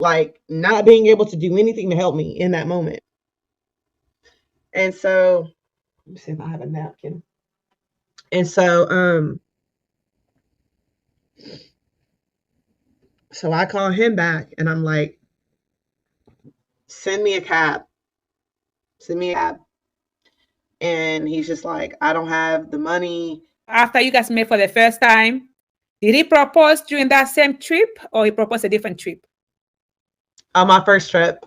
like not being able to do anything to help me in that moment. And so let me see if I have a napkin. And so I call him back and I'm like, send me a cab. Send me a cab. And he's just like, I don't have the money. After you guys met for the first time, did he propose during that same trip or he proposed a different trip? On my first trip.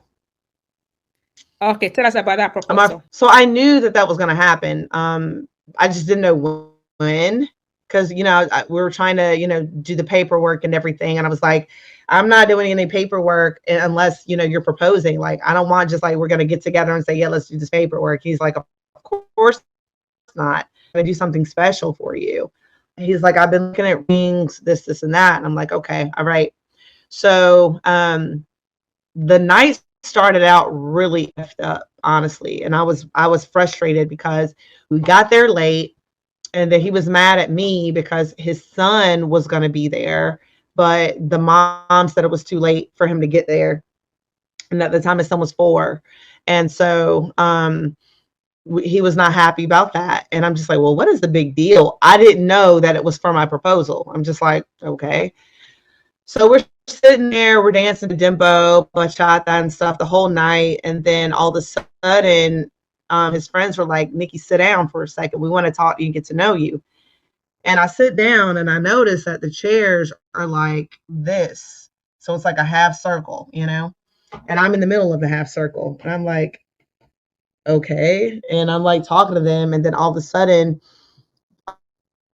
Okay, tell us about that proposal. So I knew that that was going to happen. I just didn't know when, because we were trying to do the paperwork and everything, and I was like, I'm not doing any paperwork unless you're proposing. Like, I don't want just like we're going to get together and say, yeah, let's do this paperwork. He's like, of course not. I'm going to do something special for you. And he's like, I've been looking at rings, this and that, and I'm like, okay, all right. So the night started out really effed up, honestly, and I was frustrated because we got there late, and then he was mad at me because his son was going to be there, but the mom said it was too late for him to get there, and at the time his son was 4, and so he was not happy about that, and I'm just like, well, what is the big deal? I didn't know that it was for my proposal. I'm just like, okay. So we're sitting there, we're dancing to Dembo, bachata and stuff the whole night. And then all of a sudden, his friends were like, Nikki, sit down for a second. We want to talk to you and get to know you. And I sit down and I notice that the chairs are like this. So it's like a half circle, and I'm in the middle of the half circle. And I'm like, okay. And I'm like talking to them. And then all of a sudden,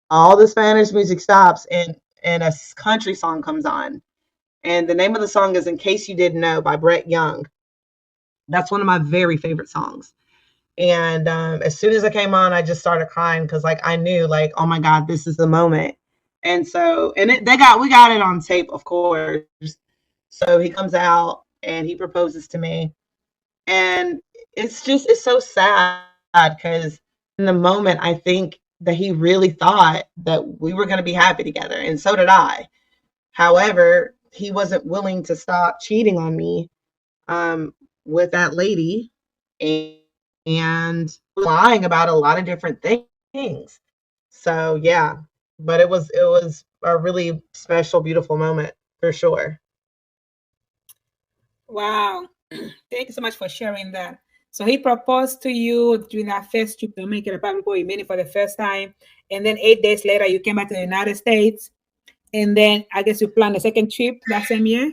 all the Spanish music stops and a country song comes on. And the name of the song is In Case You Didn't Know by Brett Young. That's one of my very favorite songs. And as soon as it came on, I just started crying because like I knew like, oh my God, this is the moment. And so, and we got it on tape, of course. So he comes out and he proposes to me. And it's so sad because in the moment, I think that he really thought that we were going to be happy together. And so did I. However, he wasn't willing to stop cheating on me with that lady and lying about a lot of different things. So yeah, but it was a really special, beautiful moment for sure. Wow. Thank you so much for sharing that. So he proposed to you during that first trip to Dominican Republic where you met him for the first time. And then 8 days later, you came back to the United States. And then I guess you planned a second trip that same year.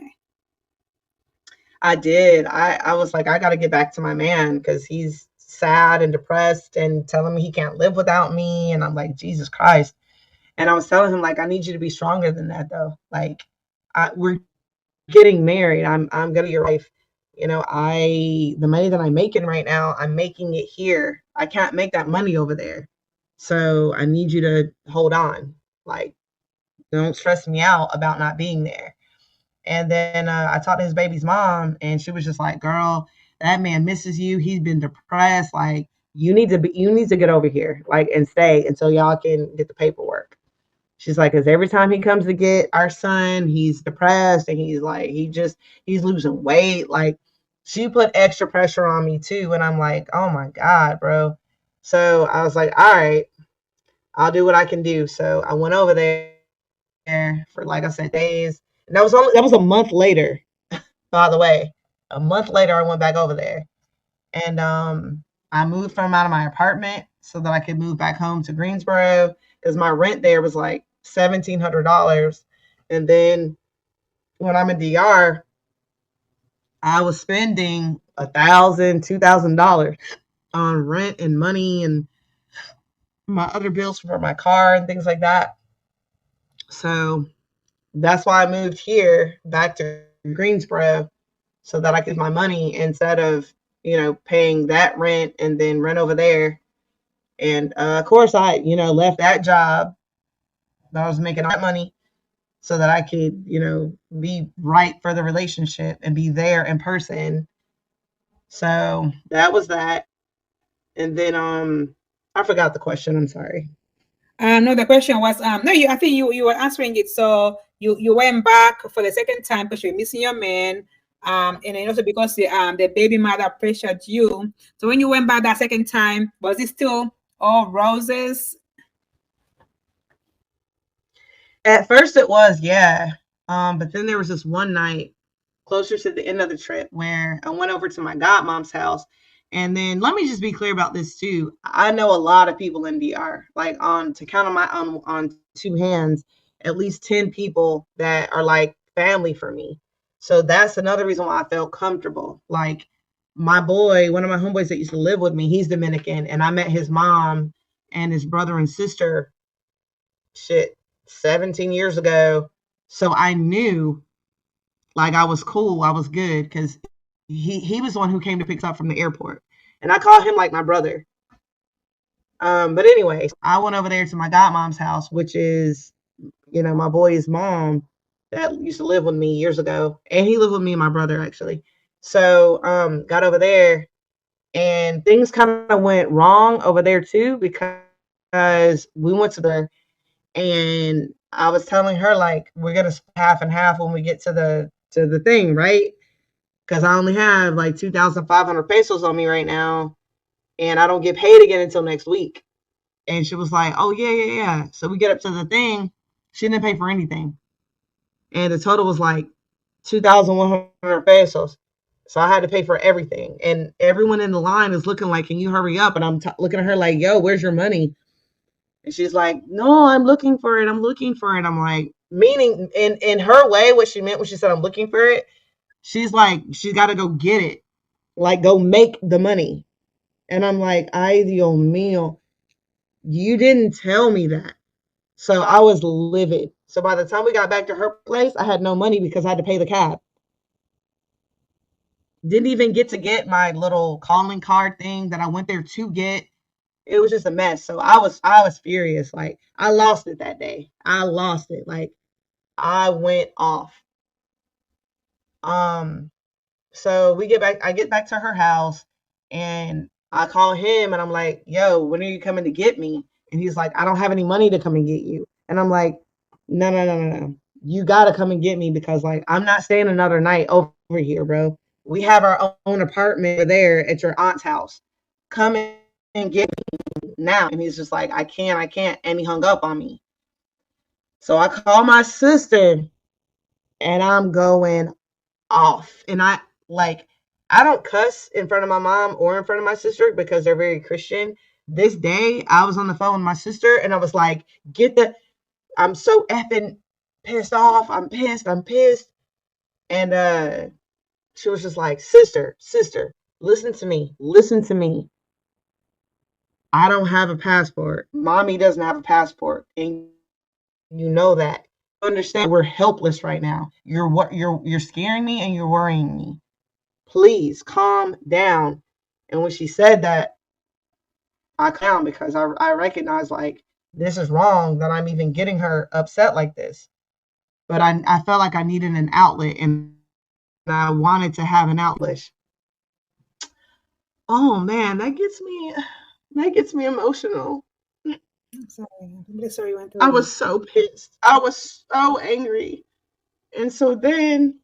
I did. I was like, I got to get back to my man because he's sad and depressed and telling me he can't live without me. And I'm like, Jesus Christ. And I was telling him like, I need you to be stronger than that though. Like, we're getting married. I'm gonna be your wife. The money that I'm making right now, I'm making it here. I can't make that money over there. So I need you to hold on. Like, don't stress me out about not being there. And then I talked to his baby's mom, and she was just like, "Girl, that man misses you. He's been depressed. Like, you need to get over here, like, and stay until y'all can get the paperwork." She's like, because every time he comes to get our son, he's depressed and he's like, he's losing weight. Like, she put extra pressure on me too. And I'm like, oh my God, bro. So I was like, all right, I'll do what I can do. So I went over there for, like I said, days. And that was a month later, by the way. A month later, I went back over there. And I moved from out of my apartment so that I could move back home to Greensboro because my rent there was like $1,700. And then when I'm in DR, I was spending $1,000, $2,000 on rent and money and my other bills for my car and things like that. So that's why I moved here back to Greensboro so that I could my money instead of paying that rent and then rent over there. And of course, I left that job that I was making that money so that I could be right for the relationship and be there in person. So that was that. And then I forgot the question. I'm sorry. No, the question was no, I think you were answering it. So you went back for the second time because you were missing your man. And then also because the baby mother pressured you. So when you went back that second time, was it still all roses? At first it was, yeah. But then there was this one night closer to the end of the trip where I went over to my godmom's house. And then let me just be clear about this too. I know a lot of people in DR, like on to count on two hands, at least 10 people that are like family for me. So that's another reason why I felt comfortable. Like my boy, one of my homeboys that used to live with me, he's Dominican, and I met his mom and his brother and sister shit 17 years ago. So I knew like I was cool, I was good because he was the one who came to pick us up from the airport, and I call him like my brother. But anyway, I went over there to my godmom's house, which is my boy's mom that used to live with me years ago, and he lived with me and my brother actually. So got over there, and things kind of went wrong over there too because we went to the and I was telling her like we're gonna split half and half when we get to the thing, right? Because I only have like 2,500 pesos on me right now, and I don't get paid again until next week. And she was like, "Oh yeah, yeah, yeah." So we get up to the thing. She didn't pay for anything, and the total was like 2,100 pesos. So I had to pay for everything, and everyone in the line is looking like, "Can you hurry up?" And I'm looking at her like, "Yo, where's your money?" And she's like, "No, I'm looking for it. I'm looking for it." I'm like, meaning in her way, what she meant when she said I'm looking for it, she's like, she's got to go get it, like go make the money. And I'm like, ay Dios mío, you didn't tell me that. So I was livid. So by the time we got back to her place, I had no money because I had to pay the cab. Didn't even get my little calling card thing that I went there to get. It was just a mess. So I was furious. Like I lost it that day. I lost it. Like I went off. Um So I get back to her house and I call him and I'm like, yo, when are you coming to get me? And he's like, I don't have any money to come and get you. And I'm like, no, no, no, no, no. You gotta come and get me because like I'm not staying another night over here, bro. We have our own apartment over there at your aunt's house. Come and get me now. And he's just like, I can't. And he hung up on me. So I call my sister and I'm going off. And like I don't cuss in front of my mom or in front of my sister because they're very Christian. This day I was on the phone with my sister and I was like, get the I'm so effing pissed off. I'm pissed. I'm pissed. And she was just like, sister, listen to me. Listen to me. I don't have a passport. Mommy doesn't have a passport. And you know that. Understand we're helpless right now. You're scaring me and you're worrying me. Please calm down. And when she said that, I calmed down because I recognized like this is wrong that I'm even getting her upset like this. But I felt like I needed an outlet and I wanted to have an outlet. Oh man, that gets me emotional. I'm sorry. I'm really sorry you went through I that. was so pissed. I was so angry. And so then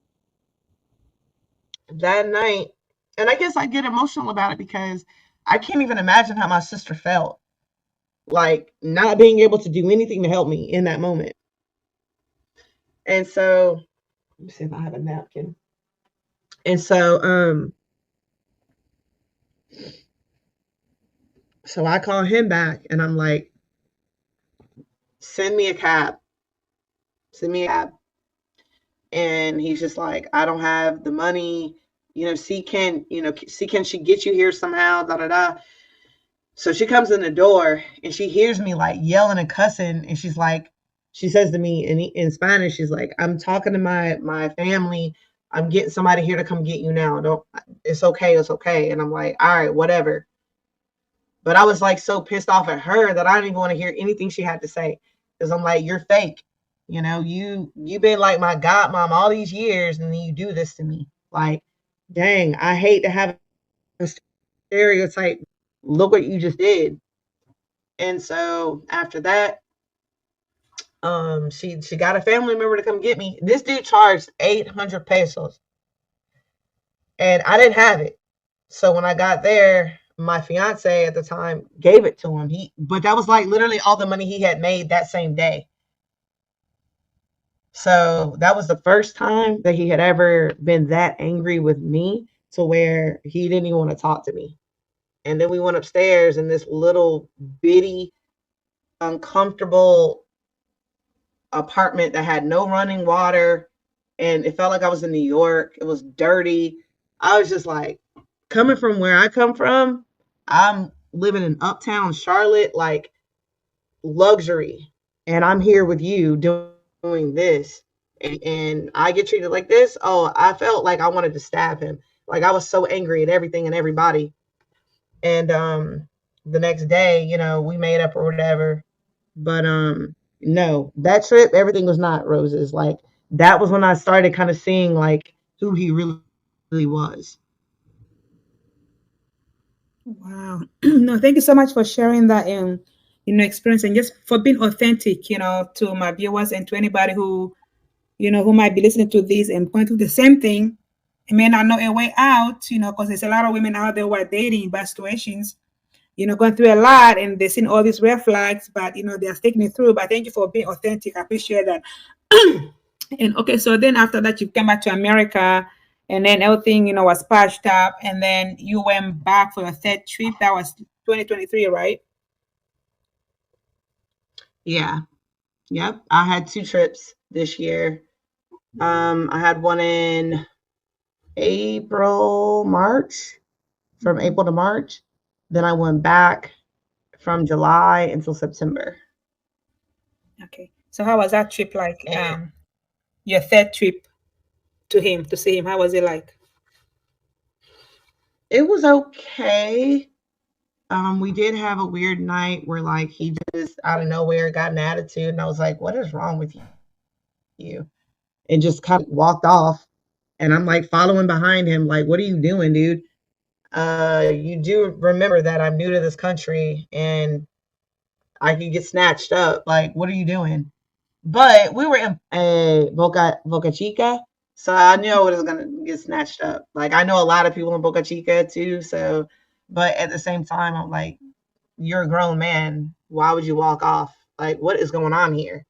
that night, and I guess I get emotional about it because I can't even imagine how my sister felt like not being able to do anything to help me in that moment. And so let me see if I have a napkin. And so I call him back and I'm like, send me a cab. Send me a cab. And he's just like, I don't have the money. See can she get you here somehow? Da da da. So she comes in the door and she hears me like yelling and cussing, and she says to me in Spanish, she's like, "I'm talking to my family. I'm getting somebody here to come get you now. Don't. It's okay. It's okay." And I'm like, "All right, whatever." But I was like so pissed off at her that I didn't even want to hear anything she had to say because I'm like, "You're fake. You've been like my godmom all these years, and then you do this to me. Like, dang, I hate to have a stereotype. Look what you just did." And so after that, she got a family member to come get me. This dude charged 800 pesos and I didn't have it. So when I got there, my fiance at the time gave it to him. But that was like literally all the money he had made that same day. So that was the first time that he had ever been that angry with me to where he didn't even want to talk to me. And then we went upstairs in this little bitty, uncomfortable apartment that had no running water. And it felt like I was in New York. It was dirty. I was just like, coming from where I come from, I'm living in uptown Charlotte, like luxury. And I'm here with you doing this. And I get treated like this. Oh, I felt like I wanted to stab him. Like I was so angry at everything and everybody. And the next day, we made up or whatever. But no, that trip, everything was not roses. Like that was when I started kind of seeing like who he really was. Wow. No, thank you so much for sharing that experience and just for being authentic, to my viewers and to anybody who might be listening to this and going through the same thing. It may not know a way out, because there's a lot of women out there who are dating in bad situations, going through a lot and they're seeing all these red flags, but they're sticking it through. But thank you for being authentic. I appreciate that. And okay, so then after that, you came back to America, and then everything was patched up, and then you went back for your third trip. That was 2023, right? Yeah. Yep. I had two trips this year. I had one in April, March, from Mhm. April to March. Then I went back from July until September. Okay. So how was that trip like? And Your third trip to see him. How was it like? it was okay. We did have a weird night where like he just out of nowhere got an attitude and I was like, what is wrong with you? And just kind of walked off. And I'm like following behind him, like, what are you doing, dude? You do remember that I'm new to this country and I could get snatched up. Like, what are you doing? But we were in Boca Chica, so I knew I was gonna get snatched up. Like I know a lot of people in Boca Chica too, so but at the same time, I'm like, you're a grown man. Why would you walk off? Like, what is going on here?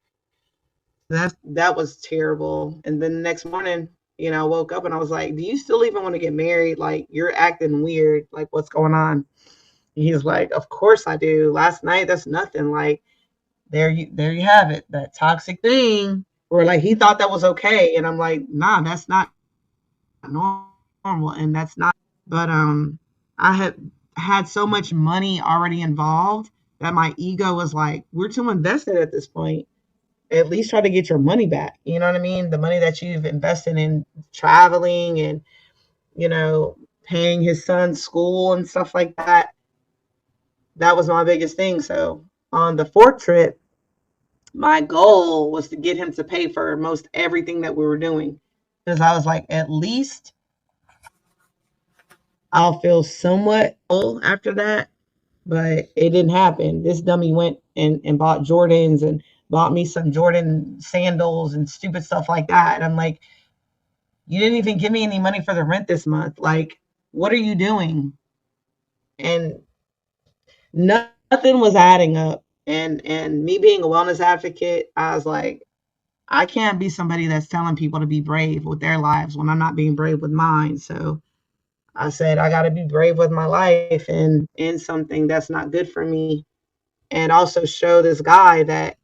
That was terrible. And then the next morning, I woke up and I was like, do you still even want to get married? Like, you're acting weird. Like, what's going on? He's like, of course I do. Last night, that's nothing. Like, there you have it. That toxic thing. Or like he thought that was okay. And I'm like, nah, that's not normal. And that's not. But I had so much money already involved that my ego was like, we're too invested at this point. At least try to get your money back. You know what I mean? The money that you've invested in traveling and, you know, paying his son's school and stuff like that. That was my biggest thing. So on the fourth trip, my goal was to get him to pay for most everything that we were doing. Because I was like, at least I'll feel somewhat full after that. But it didn't happen. This dummy went and bought Jordans and bought me some Jordan sandals and stupid stuff like that. And I'm like, you didn't even give me any money for the rent this month. Like, what are you doing? And nothing was adding up. And me being a wellness advocate, I was like, I can't be somebody that's telling people to be brave with their lives when I'm not being brave with mine. So I said, I got to be brave with my life and in something that's not good for me. And also show this guy that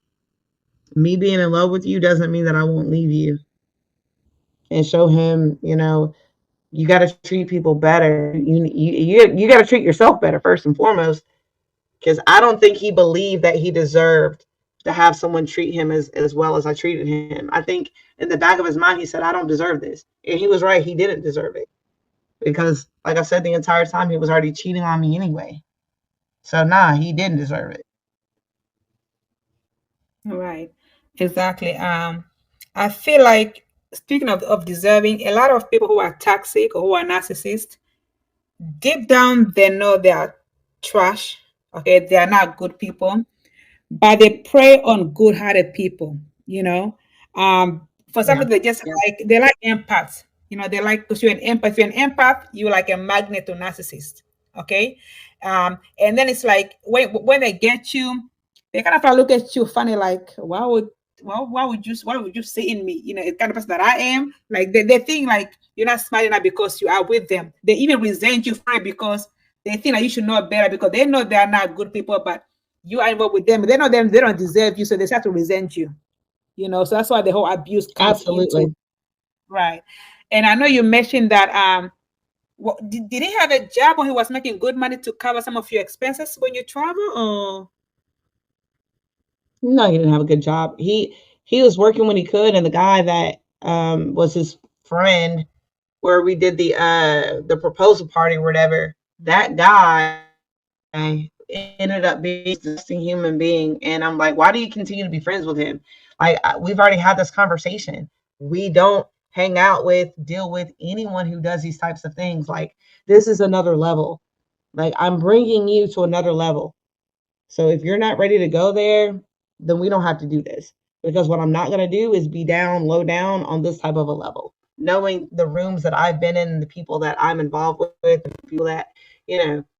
me being in love with you doesn't mean that I won't leave you. And show him, you got to treat people better. You got to treat yourself better first and foremost. Because I don't think he believed that he deserved to have someone treat him as well as I treated him. I think in the back of his mind, he said, I don't deserve this. And he was right. He didn't deserve it. Because, like I said, the entire time he was already cheating on me anyway. So, nah, he didn't deserve it. Right. Exactly. I feel like speaking of deserving, a lot of people who are toxic or who are narcissists, deep down they know they are trash. Okay, they are not good people, but they prey on good-hearted people. For Yeah. example, they just Yeah. they like empaths. They like, because you're an empath. If you're an empath, you're like a magnet to narcissist. Okay. And then it's like when they get you, they kind of look at you funny, like, why would you see in me? It's kind of person that I am. Like they think like you're not smart enough because you are with them. They even resent you for it because they think that you should know better, because they know they are not good people, but you are involved with them. They know them, they don't deserve you, so they start to resent you. So that's why the whole abuse comes into. Absolutely. Right. And I know you mentioned that did he have a job when he was making good money to cover some of your expenses when you travel, or? No, he didn't have a good job. He was working when he could, and the guy that was his friend where we did the proposal party or whatever, that guy ended up being a disgusting human being. And I'm like, why do you continue to be friends with him? Like, we've already had this conversation. We don't hang out with, deal with anyone who does these types of things. Like, this is another level. Like, I'm bringing you to another level. So if you're not ready to go there, then we don't have to do this. Because what I'm not going to do is be down, low down on this type of a level. Knowing the rooms that I've been in, the people that I'm involved with, the people that,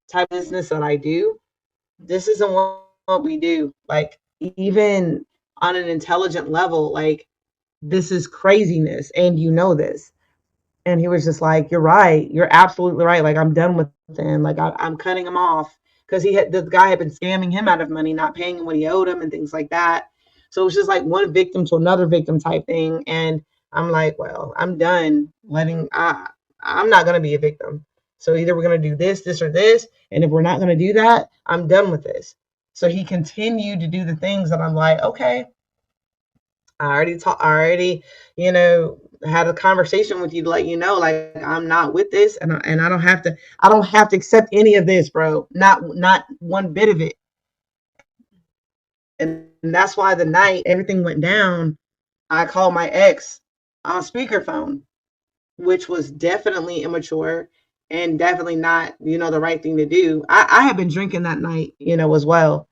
type of business that I do, this isn't what we do. Like, even on an intelligent level, like, this is craziness. And you know this. And he was just like, "You're right. You're absolutely right. Like, I'm done with him. Like, I'm cutting him off." Because the guy had been scamming him out of money, not paying him what he owed him, and things like that. So it was just like one victim to another victim type thing. And I'm like, well, I'm done letting. I'm not gonna be a victim. So either we're gonna do this, or this, and if we're not gonna do that, I'm done with this. So he continued to do the things that I'm like, okay, I already, had a conversation with you to let you know, like, I'm not with this, and I don't have to accept any of this, bro. Not one bit of it. And that's why the night everything went down, I called my ex on speakerphone, which was definitely immature and definitely not, the right thing to do. I had been drinking that night, as well.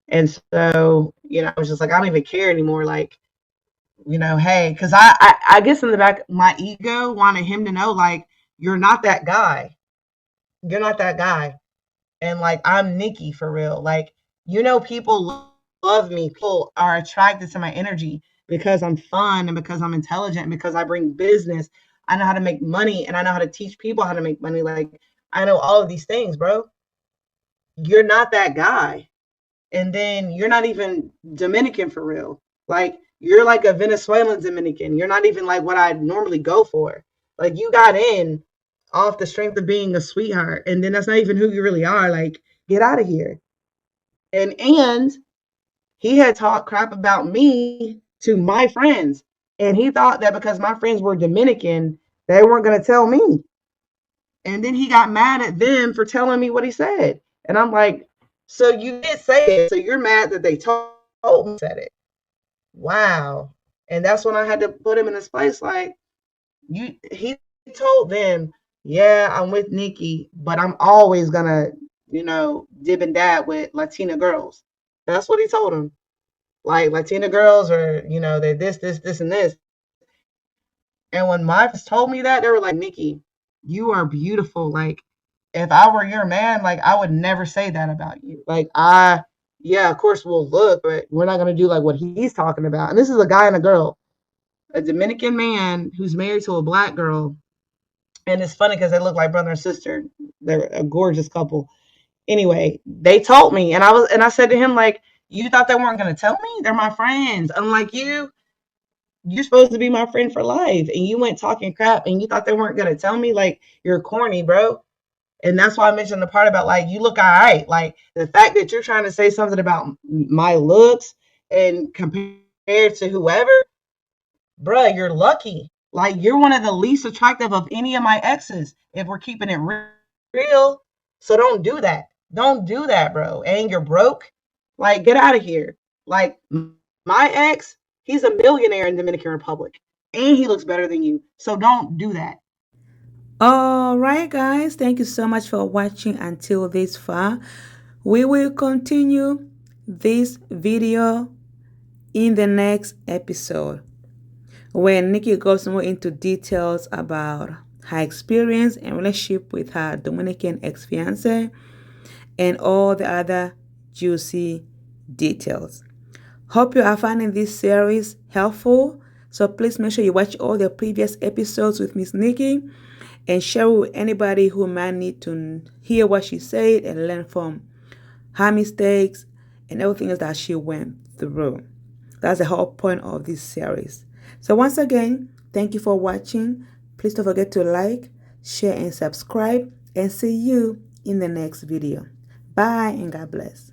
And so, I was just like, I don't even care anymore. Like, hey, because I guess in the back, my ego wanted him to know, like, you're not that guy. You're not that guy. And like, I'm Niki for real. Like, people love me. People are attracted to my energy because I'm fun and because I'm intelligent and because I bring business. I know how to make money and I know how to teach people how to make money. Like, I know all of these things, bro. You're not that guy. And then you're not even Dominican for real. Like, you're like a Venezuelan Dominican. You're not even like what I normally go for. Like, you got in off the strength of being a sweetheart, and then that's not even who you really are. Like, get out of here. And he had talked crap about me to my friends, and he thought that because my friends were Dominican, they weren't going to tell me. And then he got mad at them for telling me what he said. And I'm like, so you did say it. So you're mad that they told me said it. Wow. And that's when I had to put him in his place. Like, he told them, yeah, I'm with Niki, but I'm always gonna, dib and dab with Latina girls. That's what he told him. Like, Latina girls are, they're this, and this. And when my friends told me that, they were like, Niki, you are beautiful. Like, if I were your man, like, I would never say that about you. Like, yeah, of course we'll look, but we're not going to do like what he's talking about. And this is a guy and a girl, a Dominican man who's married to a black girl. And it's funny because they look like brother and sister. They're a gorgeous couple. Anyway, they told me, and I said to him, like, you thought they weren't going to tell me? They're my friends. Unlike you, you're supposed to be my friend for life, and you went talking crap, and you thought they weren't gonna tell me? Like, you're corny, bro. And that's why I mentioned the part about, like, you look all right. Like, the fact that you're trying to say something about my looks and compared to whoever, bruh, you're lucky. Like, you're one of the least attractive of any of my exes, if we're keeping it real. So don't do that. Don't do that, bro. And you're broke. Like, get out of here. Like, my ex, he's a millionaire in Dominican Republic, and he looks better than you. So don't do that. All right, guys. Thank you so much for watching until this far. We will continue this video in the next episode. where Niki goes more into details about her experience and relationship with her Dominican ex-fiance and all the other juicy details. Hope you are finding this series helpful. So please make sure you watch all the previous episodes with Miss Niki and share with anybody who might need to hear what she said and learn from her mistakes and everything else that she went through. That's the whole point of this series. So once again, thank you for watching. Please don't forget to like, share, and subscribe. And see you in the next video. Bye and God bless.